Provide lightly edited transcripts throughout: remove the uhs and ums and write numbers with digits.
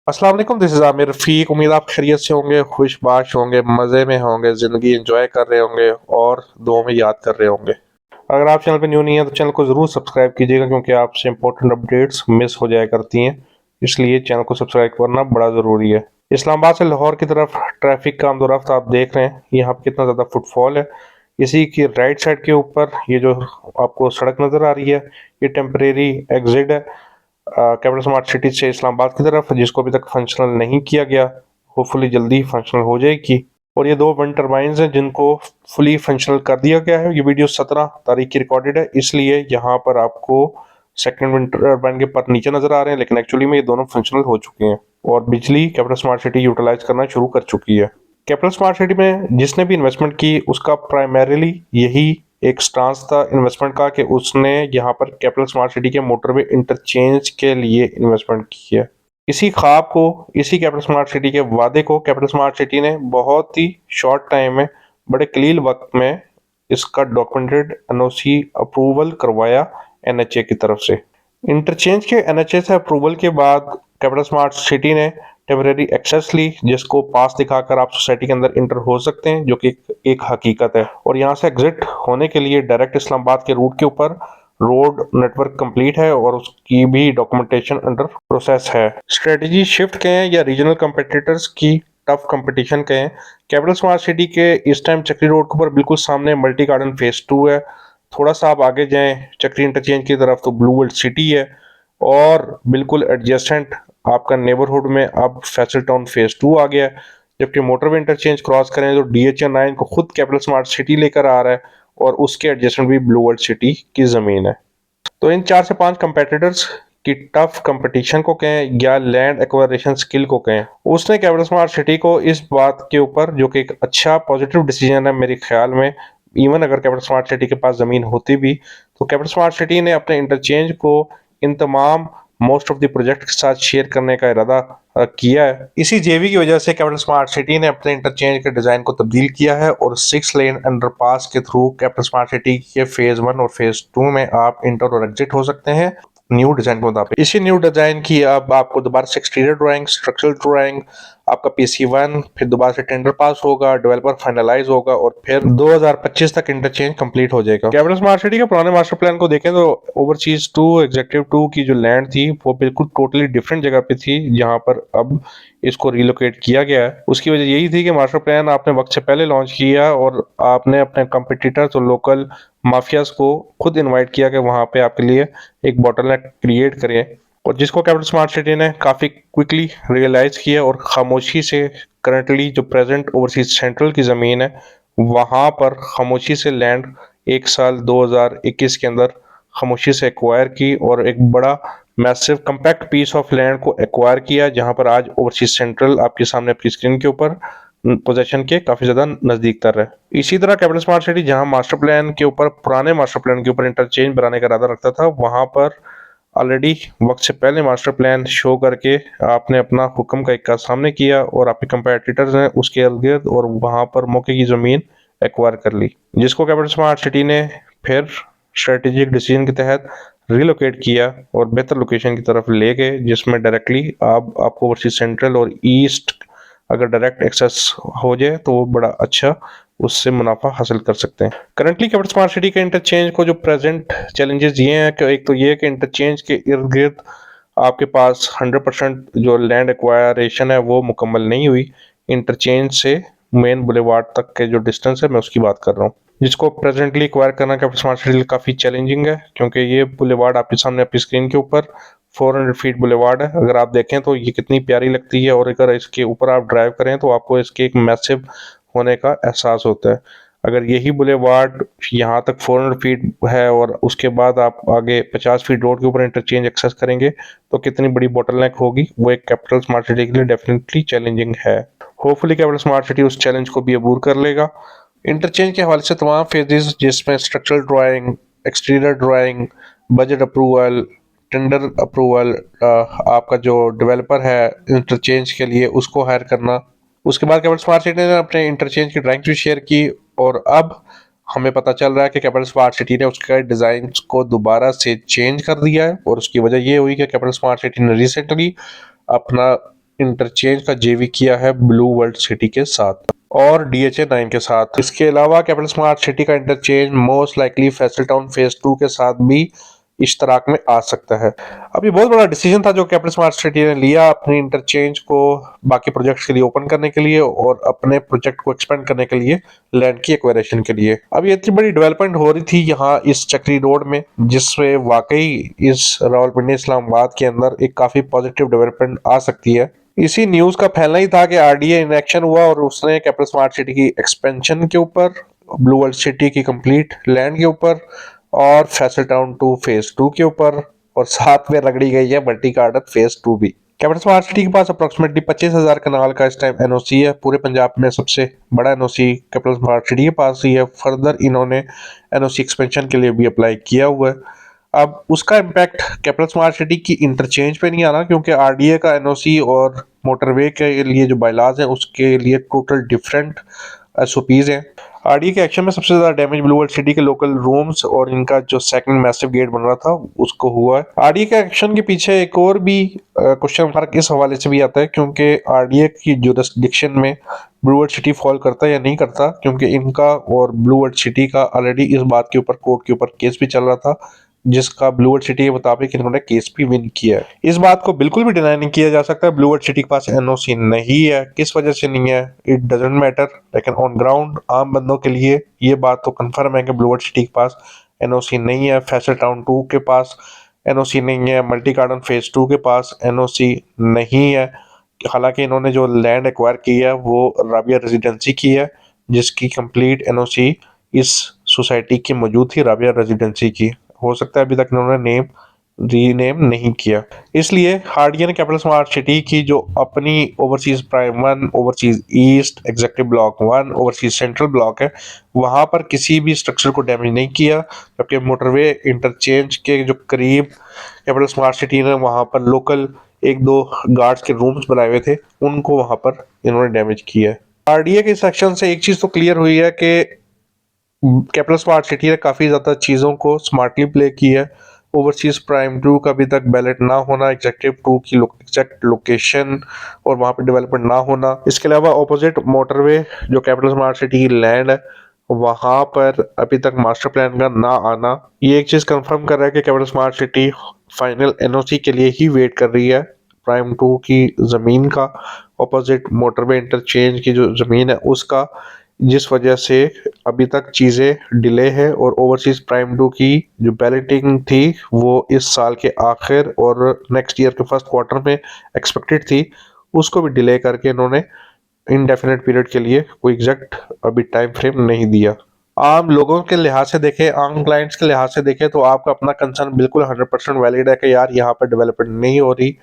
अस्सलाम वालेकुम, this is Aamir रफ़ीक। उम्मीद आप खैरियत से होंगे, खुशबाश होंगे, मज़े में होंगे, ज़िंदगी एंजॉय कर रहे होंगे और दुआ में याद कर रहे होंगे। अगर आप चैनल पे न्यू नहीं है तो चैनल को ज़रूर सब्सक्राइब कीजिएगा क्योंकि आपसे इंपॉर्टेंट अपडेट्स मिस हो जाया करती हैं, इसलिए चैनल को सब्सक्राइब करना बड़ा ज़रूरी है। इस्लामाबाद से लाहौर की तरफ ट्रैफिक का आमदोरफ्त आप देख रहे हैं, यहाँ पे कितना ज़्यादा फुटफॉल है। इसी की राइट साइड के ऊपर ये जो आपको सड़क नज़र आ रही है, ये टेम्परेरी एग्जिट है कैपिटल स्मार्ट सिटी से इस्लामाबाद की तरफ, जिसको अभी तक फंक्शनल नहीं किया गया। होपफुली जल्दी फंक्शनल हो जाएगी। और ये दो विंड टर्बाइंस हैं जिनको फुली फंक्शनल कर दिया गया है। ये वीडियो 17 तारीख की रिकॉर्डेड है, इसलिए यहाँ पर आपको सेकंड विंड टर्बाइन के पर नीचे नजर आ रहे हैं, लेकिन एक्चुअली में ये दोनों फंक्शनल हो चुके हैं और बिजली कैपिटल स्मार्ट सिटी यूटिलाइज करना शुरू कर चुकी है। कैपिटल स्मार्ट सिटी में जिसने भी इन्वेस्टमेंट की उसका प्राइमरीली यही एक स्टांस था इन्वेस्टमेंट का कि उसने यहाँ पर कैपिटल स्मार्ट सिटी के मोटरवे इंटरचेंज के लिए इन्वेस्टमेंट की है। इसी ख्वाब को, इसी कैपिटल स्मार्ट सिटी के वादे को कैपिटल स्मार्ट सिटी ने बहुत ही शॉर्ट टाइम में, बड़े कलील वक्त में इसका डॉक्यूमेंटेड एनओसी अप्रूवल करवाया एनएचए की तरफ से। इंटरचेंज के एनएचए से अप्रूवल के बाद कैपिटल स्मार्ट सिटी ने टेम्परेरी एक्सेस ली, जिसको पास दिखाकर आप सोसाइटी के अंदर इंटर हो सकते हैं, जो कि एक हकीकत है। और यहाँ से एग्जिट होने के लिए डायरेक्ट इस्लामाबाद के रूट के ऊपर रोड नेटवर्क कंप्लीट है और उसकी भी डॉक्यूमेंटेशन अंडर प्रोसेस है। स्ट्रेटजी शिफ्ट कहें या रीजनल कंपटीटर्स की टफ कंपटीशन कहें, कैपिटल स्मार्ट सिटी के इस टाइम चक्री रोड के ऊपर बिल्कुल सामने मल्टी गार्डन फेज 2 है। थोड़ा सा आप आगे जाएं चक्री इंटरचेंज की तरफ तो ब्लू वर्ल्ड सिटी है और बिल्कुल एडजेसेंट आपका नेबरहुड में अब फैसल टाउन फेज 2 आ गया है। जबकि मोटरवे इंटरचेंज क्रॉस करें तो DHA9 को खुद कैपिटल स्मार्ट सिटी लेकर आ रहा है और उसके एडजेसेंट भी ब्लू वर्ल्ड सिटी की जमीन है। तो इन 4 से 5 कंपेटिटर्स की टफ कंपटीशन को कहें या लैंड एक्वायरेशन स्किल को कहें, उसने कैपिटल स्मार्ट सिटी को इस बात के ऊपर, जो कि एक अच्छा पॉजिटिव डिसीजन है मेरे ख्याल में, इवन अगर कैपिटल स्मार्ट सिटी के पास जमीन होती भी तो कैपिटल स्मार्ट सिटी ने अपने इंटरचेंज को इन तमाम मोस्ट ऑफ द प्रोजेक्ट के साथ शेयर करने का इरादा किया है। इसी जेवी की वजह से कैपिटल स्मार्ट सिटी ने अपने इंटरचेंज के डिजाइन को तब्दील किया है और 6 लेन अंडरपास के थ्रू कैपिटल स्मार्ट सिटी के फेज 1 और फेज 2 में आप इंटर और एग्जिट हो सकते हैं न्यू डिजाइन के मुताबिक। इसी न्यू डिजाइन की अब आपको दोबारा से एक्सटीरियर ड्राइंग, स्ट्रक्चरल ड्राइंग, आपका PC1, फिर दोबारा से टेंडर पास होगा, डेवलपर फाइनलाइज होगा और फिर 2025 तक इंटरचेंज कंप्लीट हो जाएगा। कैपिटल स्मार्ट सिटी के पुराने मास्टर प्लान को देखें तो ओवरसीज 2 एग्जीक्यूटिव 2 की जो लैंड थी वो बिल्कुल टोटली डिफरेंट जगह पे थी, जहां पर अब इसको रिलोकेट किया गया है। उसकी वजह यही थी कि मास्टर प्लान आपने वक्त से पहले लॉन्च किया और आपने अपने कंपिटिटर्स और लोकल माफियाज को खुद इनवाइट किया कि वहां पे आपके लिए एक बॉटलनेक क्रिएट करें, और जिसको कैपिटल स्मार्ट सिटी ने काफ़ी क्विकली रियलाइज़ किया और खामोशी से करंटली जो प्रेजेंट ओवरसीज सेंट्रल की ज़मीन है वहाँ पर खामोशी से लैंड 1 साल 2021 के अंदर खामोशी से एक्वायर की और एक बड़ा massive compact piece of land को एक्वायर किया, जहाँ पर आज ओवरसीज सेंट्रल आपके सामने आपकी स्क्रीन के ऊपर पोजेशन के काफ़ी ज़्यादा नज़दीक तर है। इसी तरह कैपिटल स्मार्ट सिटी जहाँ मास्टर प्लान के ऊपर, पुराने मास्टर प्लान के ऊपर इंटरचेंज बनाने का इरादा रखता था, वहाँ पर ऑलरेडी वक्त से पहले मास्टर प्लान शो करके आपने अपना हुक्म का इक्का सामने किया और आपके कंपेटिटर्स ने उसके इर्द गिर्द और वहां पर मौके की जमीन एक्वायर कर ली, जिसको कैपिटल स्मार्ट सिटी ने फिर स्ट्रेटेजिक डिसीजन के तहत रिलोकेट किया और बेहतर लोकेशन की तरफ ले गए, जिसमें डायरेक्टली आपको ओवरसीज सेंट्रल और ईस्ट अगर डायरेक्ट एक्सेस हो जाए तो वो बड़ा अच्छा उससे मुनाफा हासिल कर सकते हैं। करंटली कैपिटल स्मार्ट सिटी के इंटरचेंज को जो प्रेजेंट चैलेंजेस ये हैं कि एक तो ये कि इंटरचेंज के इर्द गिर्द आपके पास 100% जो लैंड एक्वायरेशन है वो मुकम्मल नहीं हुई। इंटरचेंज से मेन बुलेवार्ड तक के जो डिस्टेंस है मैं उसकी बात कर रहा हूँ, जिसको प्रेजेंटली एक्वायर करना कैपिटल स्मार्ट सिटी के लिए काफ़ी चैलेंजिंग है, क्योंकि ये बुलेवार्ड आपके सामने आपकी स्क्रीन के ऊपर 400 फीट बुलेवार्ड है। अगर आप देखें तो ये कितनी प्यारी लगती है और अगर इसके ऊपर आप ड्राइव करें तो आपको इसके एक मैसिव होने का एहसास होता है। अगर यही बुलेवार्ड यहाँ तक 400 फीट है और उसके बाद आप आगे 50 फीट रोड के ऊपर इंटरचेंज एक्सेस करेंगे तो कितनी बड़ी बोटलनेक होगी, वो एक कैपिटल स्मार्ट सिटी के लिए डेफिनेटली चैलेंजिंग है। होपफुली कैपिटल स्मार्ट सिटी उस चैलेंज को भी अबूर कर लेगा। इंटरचेंज के हवाले से तमाम फेजेस, जिसमें structural drawing, exterior drawing, budget approval, tender approval, आपका जो डेवलपर है इंटरचेंज के लिए उसको हायर करना, उसके बाद कैपिटल स्मार्ट सिटी ने अपने इंटरचेंज की ड्राइंग भी शेयर की और अब हमें पता चल रहा है कि कैपिटल स्मार्ट सिटी ने उसके डिज़ाइन को दोबारा से चेंज कर दिया है। और उसकी वजह ये हुई कि कैपिटल स्मार्ट सिटी ने रिसेंटली अपना इंटरचेंज का जेवी किया है ब्लू वर्ल्ड सिटी के साथ और DHA 9 के साथ। इसके अलावा कैपिटल स्मार्ट सिटी का interchange most likely Faisal town phase 2 के साथ भी इश्तराक में आ सकता है। अब ये बहुत बड़ा डिसीजन था जो कैपिटल स्मार्ट सिटी ने लिया अपनी इंटरचेंज को बाकी प्रोजेक्ट्स के लिए ओपन करने के लिए और अपने प्रोजेक्ट को एक्सपेंड करने के लिए लैंड की एक्वायरेशन के लिए। अब ये इतनी बड़ी डेवलपमेंट हो रही थी यहाँ इस चक्री रोड में, जिससे वाकई इस रावलपिंडी इस्लामाबाद के अंदर एक काफी पॉजिटिव डेवलपमेंट आ सकती है। इसी न्यूज का फैलना ही था कि RDA इन एक्शन हुआ और उसने कैपिटल स्मार्ट सिटी की एक्सपेंशन के ऊपर, ब्लू वर्ल्ड सिटी की कंप्लीट लैंड के ऊपर और फैसल टाउन 2 फेज 2 के ऊपर और साथ में रगड़ी गई है मल्टी गार्डन फेज 2 भी। कैपिटल स्मार्ट सिटी के पास अप्रोक्सीमेटली 25,000 कनाल का इस टाइम एनओसी है। पूरे पंजाब में सबसे बड़ा एनओसी कैपिटल स्मार्ट सिटी के पास ही है। फर्दर इन्होंने एनओसी एक्सपेंशन के लिए भी अप्लाई किया हुआ है। अब उसका इम्पैक्ट कैपिटल स्मार्ट सिटी की इंटरचेंज पे नहीं आना, क्योंकि RDA का एनओसी और मोटरवे के लिए जो बायलाज है उसके लिए टोटल डिफरेंट SOPs हैं। RDA के एक्शन में सबसे ज्यादा डैमेज ब्लू वर्ल्ड सिटी के लोकल रूम्स और इनका जो सेकंड मैसिव गेट बन रहा था उसको हुआ है। RDA के एक्शन के पीछे एक और भी क्वेश्चन मार्क इस हवाले से भी आता है क्योंकि RDA की जुरिसडिक्शन में ब्लू वर्ल्ड सिटी फॉल करता है या नहीं करता, क्योंकि इनका और ब्लू वर्ल्ड सिटी का ऑलरेडी इस बात के ऊपर कोर्ट के ऊपर केस भी चल रहा था, जिसका ब्लू वर्ल्ड सिटी के मुताबिक इन्होंने केस भी विन किया है। इस बात को बिल्कुल भी डिनाई नहीं किया जा सकता ब्लू वर्ल्ड सिटी के पास एनओसी नहीं है। किस वजह से नहीं है इट डजंट मैटर, लेकिन ऑन ग्राउंड आम बंदों के लिए ये बात तो कंफर्म है कि ब्लू वर्ल्ड सिटी के पास एनओसी नहीं है। फैसल टाउन 2 के पास एनओसी नहीं है। मल्टी गार्डन फेज 2 के पास एनओसी नहीं है। हालांकि इन्होंने जो लैंड एक्वायर की है वो राबिया रेजिडेंसी की है, जिसकी कंप्लीट एनओसी इस सोसाइटी की मौजूद थी, राबिया रेजिडेंसी की। हो सकता है अभी तक इन्होंने नेम रीनेम नहीं किया। इसलिए RDA ने कैपिटल स्मार्ट सिटी की जो अपनी overseas prime 1, overseas east, executive block 1, overseas central block है, वहां पर किसी भी स्ट्रक्चर को डैमेज नहीं किया। जबकि मोटरवे इंटरचेंज के जो करीब कैपिटल स्मार्ट सिटी ने वहां पर लोकल 1-2 गार्ड्स के रूम्स बनाए हुए थे, उनको वहां पर इन्होंने डैमेज किया है। RDA के सेक्शन से एक चीज तो क्लियर हुई है कि कैपिटल स्मार्ट सिटी ने काफ़ी ज़्यादा चीज़ों को स्मार्टली प्ले की है। ओवरसीज प्राइम 2 का अभी तक बैलेट ना होना, एग्जेक्टिव 2 की एग्जैक्ट लोकेशन और वहाँ पर डेवलपमेंट ना होना, इसके अलावा ऑपोजिट मोटरवे जो कैपिटल स्मार्ट सिटी की लैंड है वहाँ पर अभी तक मास्टर प्लान का ना आना, ये एक चीज़ कंफर्म कर रहा है कि capital smart city final NOC के लिए ही वेट कर रही है। प्राइम 2 की ज़मीन का, ऑपोजिट मोटरवे इंटरचेंज की जो ज़मीन है उसका, जिस वजह से अभी तक चीज़ें डिले है। और ओवरसीज प्राइम 2 की जो बैलेटिंग थी वो इस साल के आखिर और नेक्स्ट ईयर के फर्स्ट क्वार्टर में एक्सपेक्टेड थी, उसको भी डिले करके इन्होंने इनडेफिनेट पीरियड के लिए कोई एग्जैक्ट अभी टाइम फ्रेम नहीं दिया। आम लोगों के लिहाज से देखें, आम क्लाइंट्स के लिहाज से देखें तो आपका अपना कंसर्न बिल्कुल 100% वैलिड है कि यार यहाँ पर डेवलपमेंट नहीं हो रही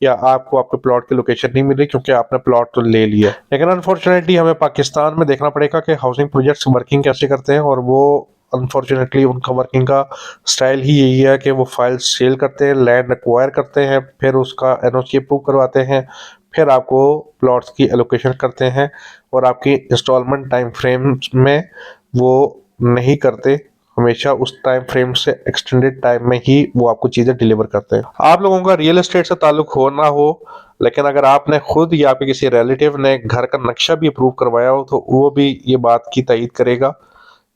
या आपको आपके प्लॉट की लोकेशन नहीं मिल रही क्योंकि आपने प्लॉट तो ले लिया। लेकिन अनफॉर्चुनेटली हमें पाकिस्तान में देखना पड़ेगा कि हाउसिंग प्रोजेक्ट्स वर्किंग कैसे करते हैं, और वो अनफॉर्चुनेटली उनका वर्किंग का स्टाइल ही यही है कि वो फाइल सेल करते हैं, लैंड एक्वायर करते हैं, फिर उसका एनओसी अप्रूव करवाते हैं, फिर आपको प्लॉट्स की एलोकेशन करते हैं और आपकी इंस्टॉलमेंट टाइम फ्रेम में वो नहीं करते। हमेशा उस टाइम फ्रेम से एक्सटेंडेड टाइम में ही वो आपको चीज़ें डिलीवर करते हैं। आप लोगों का रियल एस्टेट से ताल्लुक हो ना हो, लेकिन अगर आपने खुद या आपके किसी रिलेटिव ने घर का नक्शा भी अप्रूव करवाया हो तो वो भी ये बात की तायीद करेगा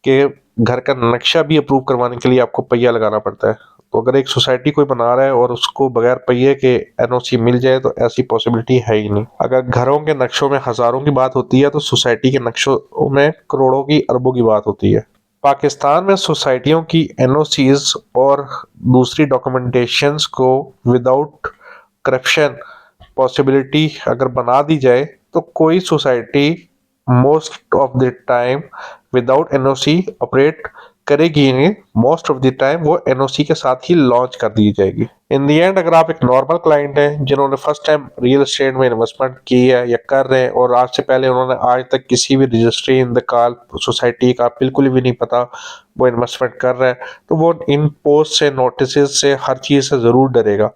कि घर का नक्शा भी अप्रूव करवाने के लिए आपको पहिया लगाना पड़ता है। तो अगर एक सोसाइटी कोई बना रहा है और उसको बगैर पहिए के एनओसी मिल जाए तो ऐसी पॉसिबिलिटी है ही नहीं। अगर घरों के नक्शों में हजारों की बात होती है तो सोसाइटी के नक्शों में करोड़ों की, अरबों की बात होती है। पाकिस्तान में सोसाइटियों की एनओसीज और दूसरी डॉक्यूमेंटेशंस को विदाउट करप्शन पॉसिबिलिटी अगर बना दी जाए तो कोई society most of the time without NOC operate करेगी ही नहीं। मोस्ट ऑफ द टाइम वो एनओसी के साथ ही लॉन्च कर दी जाएगी। इन दी एंड अगर आप एक नॉर्मल क्लाइंट हैं जिन्होंने फर्स्ट टाइम रियल एस्टेट में इन्वेस्टमेंट की है या कर रहे हैं और आज से पहले उन्होंने आज तक किसी भी registry in the call society का बिल्कुल भी नहीं पता वो इन्वेस्टमेंट कर रहा है, तो वो इन पोस्ट से, नोटिस से, हर चीज़ से ज़रूर डरेगा।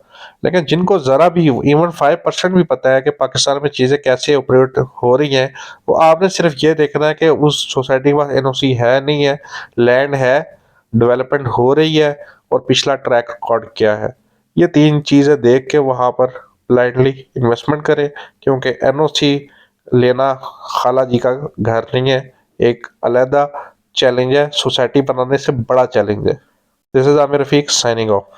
लेकिन जिनको ज़रा भी इवन 5% भी पता है कि पाकिस्तान में चीज़ें कैसे ऑपरेट हो रही हैं, वो आपने सिर्फ ये देखना है कि उस सोसाइटी के पास एनओसी है नहीं है, लैंड है, डेवलपमेंट हो रही है और पिछला ट्रैक रिकॉर्ड क्या है। ये 3 चीज़ें देख के वहाँ पर ब्लाइंडली इन्वेस्टमेंट करें, क्योंकि एनओसी लेना खाला जी का घर नहीं है, एक अलहदा चैलेंज है, सोसाइटी बनाने से बड़ा चैलेंज है। This is Aamir Rafiq signing off.